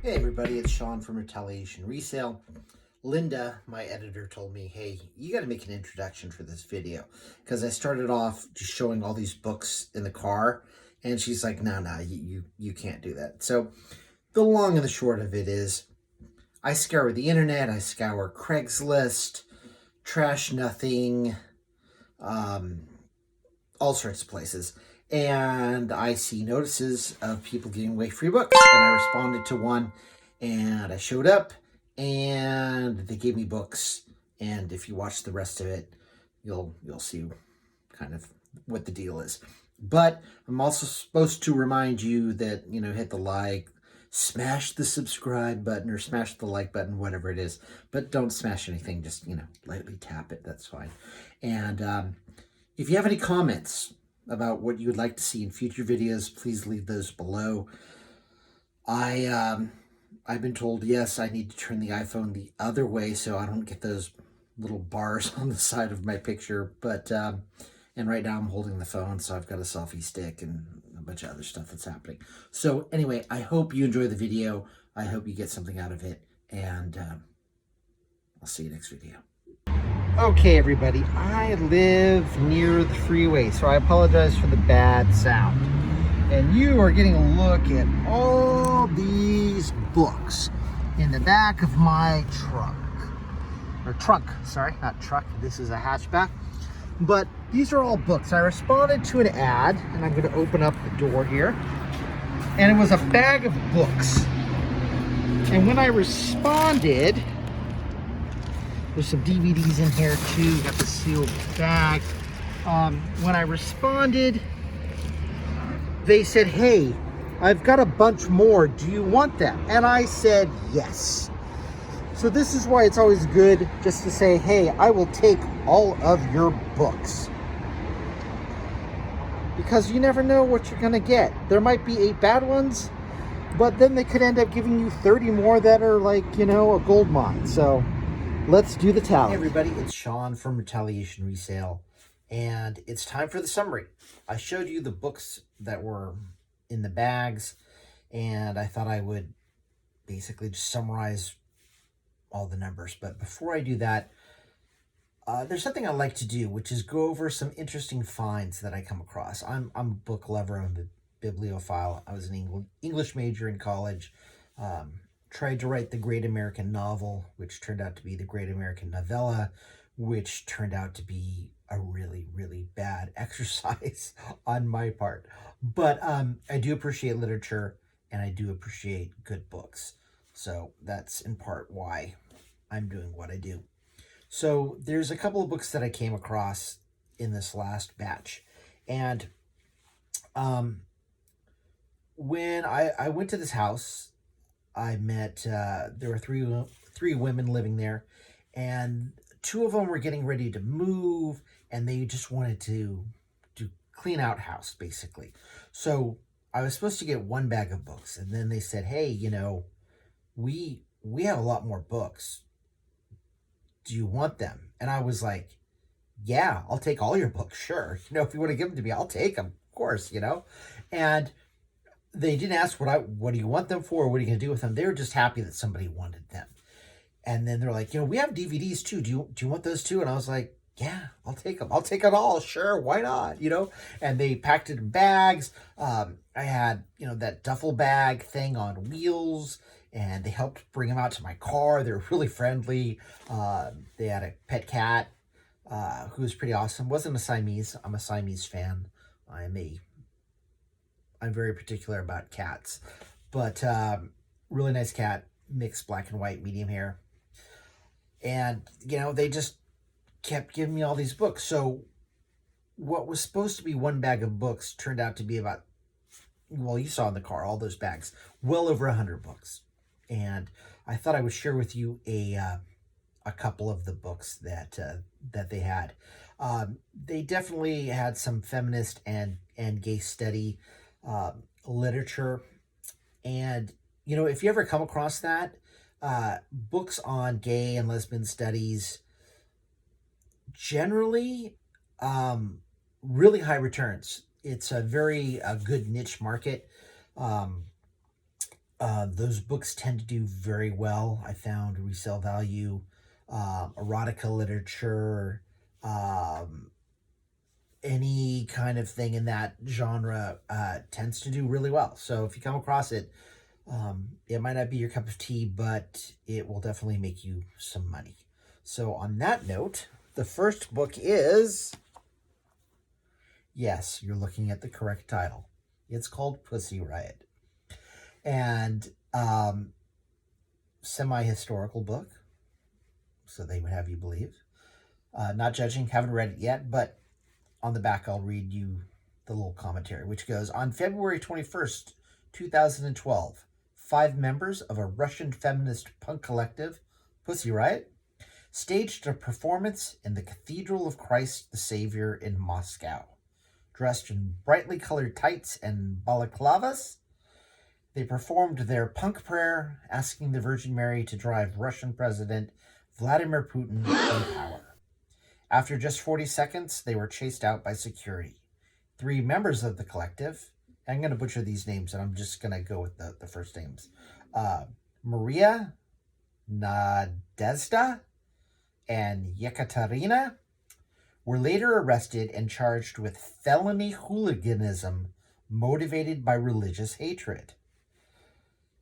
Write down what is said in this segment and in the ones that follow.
Hey everybody, it's Sean from Retaliation Resale. Linda, my editor, told me, hey, you got to make an introduction for this video because I started off just showing all these books in the car, and she's like, no, you can't do that. So the long and the short of it is I scour the internet, I scour Craigslist, Trash Nothing, all sorts of places. And I see notices of people giving away free books. And I responded to one, and I showed up, and they gave me books. And if you watch the rest of it, you'll see kind of what the deal is. But I'm also supposed to remind you that, hit the like, smash the subscribe button or smash the like button, whatever it is. But don't smash anything, just, lightly tap it. That's fine. And if you have any comments about what you would like to see in future videos, please leave those below. I've been told, yes, I need to turn the iPhone the other way so I don't get those little bars on the side of my picture. But, and right now I'm holding the phone, so I've got a selfie stick and a bunch of other stuff that's happening. So anyway, I hope you enjoy the video. I hope you get something out of it. And I'll see you next video. Okay, everybody, I live near the freeway, so I apologize for the bad sound. And you are getting a look at all these books in the back of my truck. Or trunk, sorry, not truck. This is a hatchback. But these are all books. I responded to an ad, and I'm going to open up the door here. And it was a bag of books. And when I responded, there's some DVDs in here too. Got the sealed bag. When I responded, they said, hey, I've got a bunch more. Do you want them? And I said, yes. So this is why it's always good just to say, hey, I will take all of your books. Because you never know what you're going to get. There might be 8 bad ones, but then they could end up giving you 30 more that are like, a gold mine. So let's do the tally. Hey everybody, it's Sean from Retaliation Resale, and it's time for the summary. I showed you the books that were in the bags, and I thought I would basically just summarize all the numbers. But before I do that, there's something I like to do, which is go over some interesting finds that I come across. I'm a book lover, I'm a bibliophile. I was an English major in college. Tried to write the Great American Novel, which turned out to be the Great American Novella, which turned out to be a really, really bad exercise on my part. But I do appreciate literature, and I do appreciate good books. So that's in part why I'm doing what I do. So there's a couple of books that I came across in this last batch. And when I went to this house, I met, there were three women living there, and 2 of them were getting ready to move, and they just wanted to clean out house, basically. So I was supposed to get 1 bag of books, and then they said, hey, we have a lot more books. Do you want them? And I was like, yeah, I'll take all your books, sure. If you want to give them to me, I'll take them, of course, And they didn't ask what do you want them for, or what are you going to do with them. They were just happy that somebody wanted them. And then they're like, we have DVDs too. Do you want those too? And I was like, yeah, I'll take them. I'll take it all. Sure, why not? And they packed it in bags. I had, that duffel bag thing on wheels, and they helped bring them out to my car. They were really friendly. They had a pet cat who was pretty awesome. Wasn't a Siamese. I'm a Siamese fan. I'm very particular about cats, but really nice cat, mixed black and white, medium hair. And, they just kept giving me all these books. So what was supposed to be 1 bag of books turned out to be about, well, you saw in the car, all those bags, well over 100 books. And I thought I would share with you a couple of the books that they had. They definitely had some feminist and gay study literature. And, if you ever come across that, books on gay and lesbian studies, generally, really high returns. It's a very good niche market. Those books tend to do very well. I found resale value, erotica literature, um, any kind of thing in that genre tends to do really well. So if you come across it, it might not be your cup of tea, but it will definitely make you some money. So on that note, the first book is, yes, you're looking at the correct title. It's called Pussy Riot. And semi-historical book, so they would have you believe. Not judging, haven't read it yet, but on the back I'll read you the little commentary, which goes, on February 21st, 2012, 5 members of a Russian feminist punk collective, Pussy Riot, staged a performance in the Cathedral of Christ the Savior in Moscow. Dressed in brightly colored tights and balaclavas, they performed their punk prayer, asking the Virgin Mary to drive Russian President Vladimir Putin from power. After just 40 seconds, they were chased out by security. 3 members of the collective, I'm going to butcher these names, and I'm just going to go with the first names. Maria, Nadezhda, and Yekaterina, were later arrested and charged with felony hooliganism motivated by religious hatred.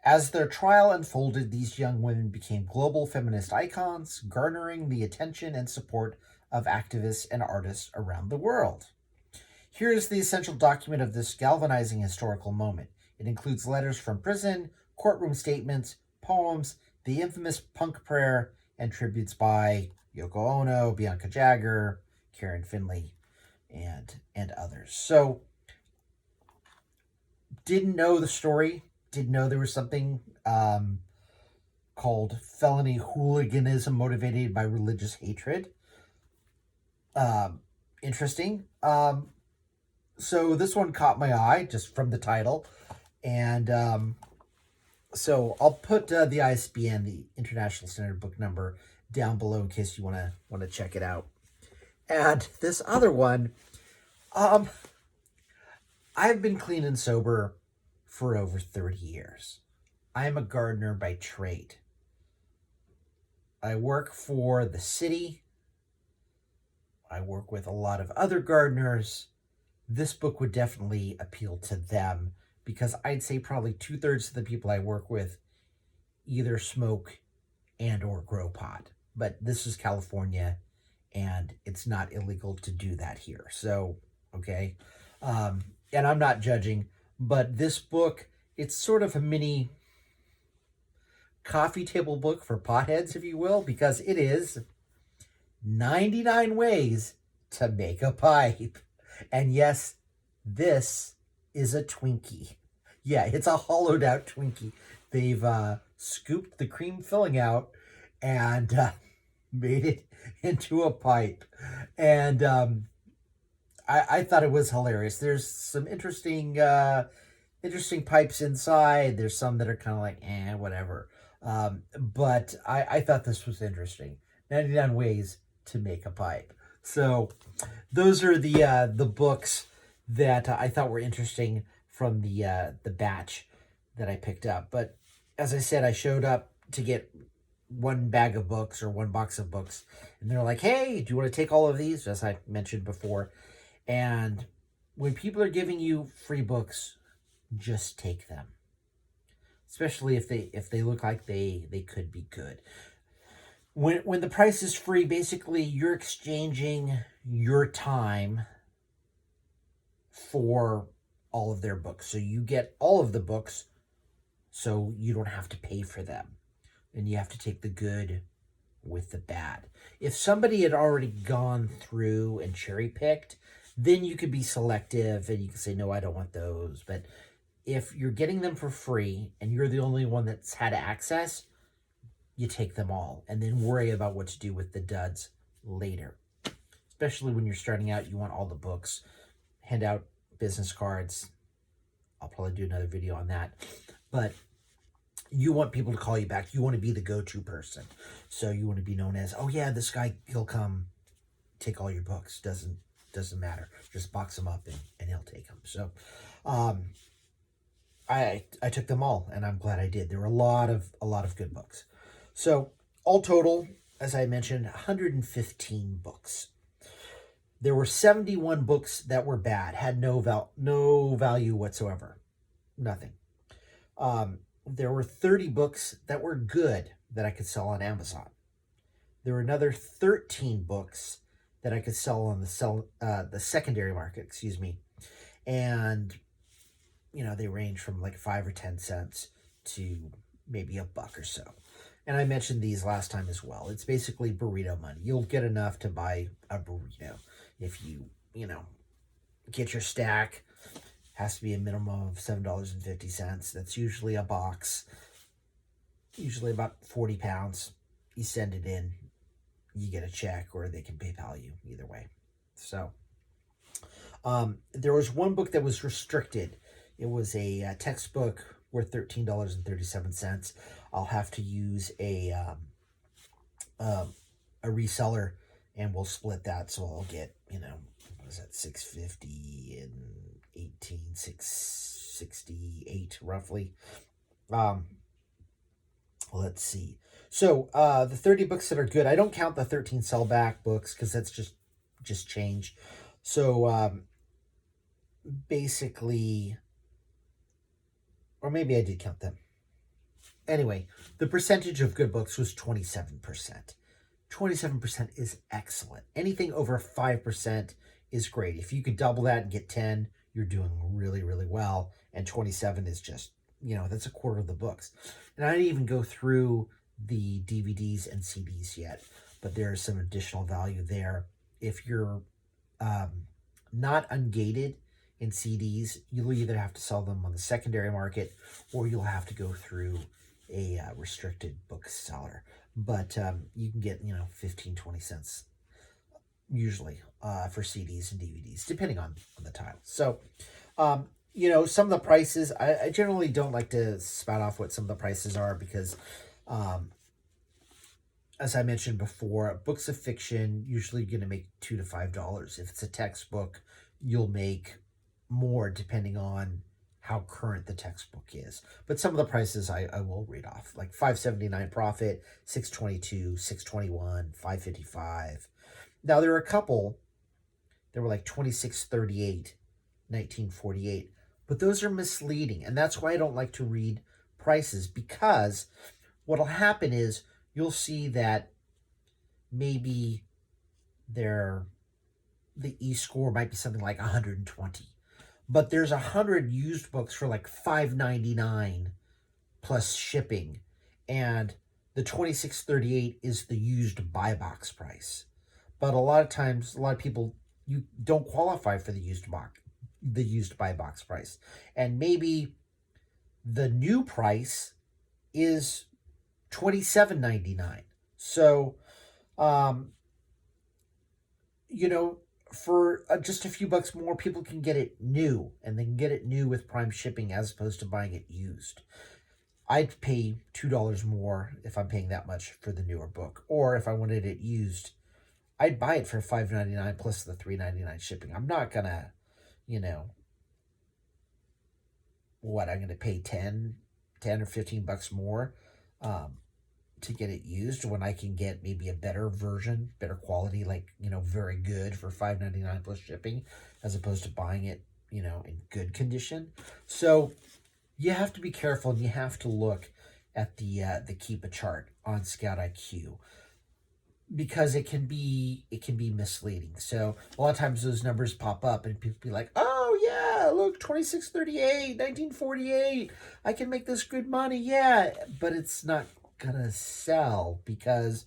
As their trial unfolded, these young women became global feminist icons, garnering the attention and support of activists and artists around the world. Here is the essential document of this galvanizing historical moment. It includes letters from prison, courtroom statements, poems, the infamous punk prayer, and tributes by Yoko Ono, Bianca Jagger, Karen Finley, and others. So, didn't know the story. Didn't know there was something called felony hooliganism motivated by religious hatred. Interesting. So this one caught my eye just from the title. And so I'll put the ISBN, the International Standard Book Number, down below in case you want to check it out. And this other one, I've been clean and sober for over 30 years. I am a gardener by trade. I work for the city. I work with a lot of other gardeners. This book would definitely appeal to them because I'd say probably 2/3 of the people I work with either smoke and or grow pot. But this is California, and it's not illegal to do that here. So, okay. And I'm not judging, but this book, it's sort of a mini coffee table book for potheads, if you will, because it is 99 ways to make a pipe. And yes, this is a Twinkie. Yeah, it's a hollowed out Twinkie. They've scooped the cream filling out and made it into a pipe. And I thought it was hilarious. There's some interesting pipes inside. There's some that are kind of like, whatever. But I thought this was interesting. 99 ways to make a pipe. So those are the books that I thought were interesting from the batch that I picked up. But as I said, I showed up to get one bag of books or one box of books, and they're like, hey, do you want to take all of these? As I mentioned before. And when people are giving you free books, just take them. Especially if they look like they could be good. When the price is free, basically you're exchanging your time for all of their books. So you get all of the books, so you don't have to pay for them. And you have to take the good with the bad. If somebody had already gone through and cherry-picked, then you could be selective and you can say, no, I don't want those. But if you're getting them for free and you're the only one that's had access, you take them all and then worry about what to do with the duds later. Especially when you're starting out, you want all the books. Hand out business cards. I'll probably do another video on that. But you want people to call you back. You want to be the go-to person. So you want to be known as, oh yeah, this guy, he'll come take all your books. Doesn't matter. Just box them up and he'll take them. So I took them all, and I'm glad I did. There were a lot of good books. So all total, as I mentioned, 115 books. There were 71 books that were bad, had no value whatsoever, nothing. There were 30 books that were good that I could sell on Amazon. There were another 13 books that I could sell on the secondary market, excuse me, and they range from like 5 or 10 cents to maybe $1 or so. And I mentioned these last time as well. It's basically burrito money. You'll get enough to buy a burrito if you get your stack. Has to be a minimum of $7.50. That's usually a box, usually about 40 pounds. You send it in, you get a check, or they can PayPal you, either way. So there was one book that was restricted. It was a textbook worth $13.37. I'll have to use a reseller, and we'll split that. So I'll get, what is that, $6.50 and $668 roughly. Let's see. So the 30 books that are good, I don't count the 13 sellback books because that's just change. So basically, or maybe I did count them. Anyway, the percentage of good books was 27%. 27% is excellent. Anything over 5% is great. If you could double that and get 10, you're doing really, really well. And 27 is just, that's a quarter of the books. And I didn't even go through the DVDs and CDs yet, but there is some additional value there. If you're not ungated in CDs, you'll either have to sell them on the secondary market, or you'll have to go through a restricted bookseller. But you can get 15, 20 cents usually for CDs and DVDs, depending on the title. So some of the prices, I generally don't like to spout off what some of the prices are because as I mentioned before, books of fiction usually going to make $2 to $5. If it's a textbook, you'll make more depending on how current the textbook is. But some of the prices I will read off, like $5.79 profit, $6.22, $6.21, $5.55. Now there are a couple that were like $26.38, $19.48, but those are misleading, and that's why I don't like to read prices, because what'll happen is you'll see that maybe the E-score might be something like 120. But there's 100 used books for like $5.99 plus shipping. And the $26.38 is the used buy box price. But a lot of times, a lot of people, you don't qualify for the used buy box price. And maybe the new price is $27.99. So, for just a few bucks more, people can get it new, and they can get it new with Prime shipping as opposed to buying it used. I'd pay $2 more if I'm paying that much for the newer book. Or if I wanted it used, I'd buy it for $5.99 plus the $3.99 shipping. I'm not going to, I'm going to pay 10 or 15 bucks more to get it used when I can get maybe a better version, better quality, like, very good for $5.99 plus shipping, as opposed to buying it, in good condition. So you have to be careful, and you have to look at the Keep a chart on Scout IQ, because it can be misleading. So a lot of times those numbers pop up and people be like, oh yeah, look, 2638, 1948, I can make this good money. Yeah, but it's not gonna sell because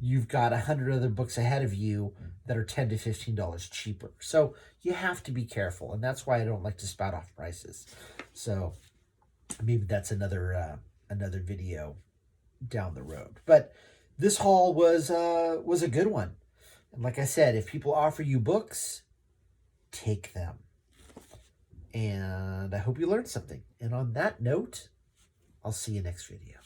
you've got 100 other books ahead of you that are $10 to $15 cheaper. So you have to be careful, and that's why I don't like to spout off prices. So maybe that's another video down the road. But this haul was a good one. And like I said, if people offer you books, take them. And I hope you learned something. And on that note, I'll see you next video.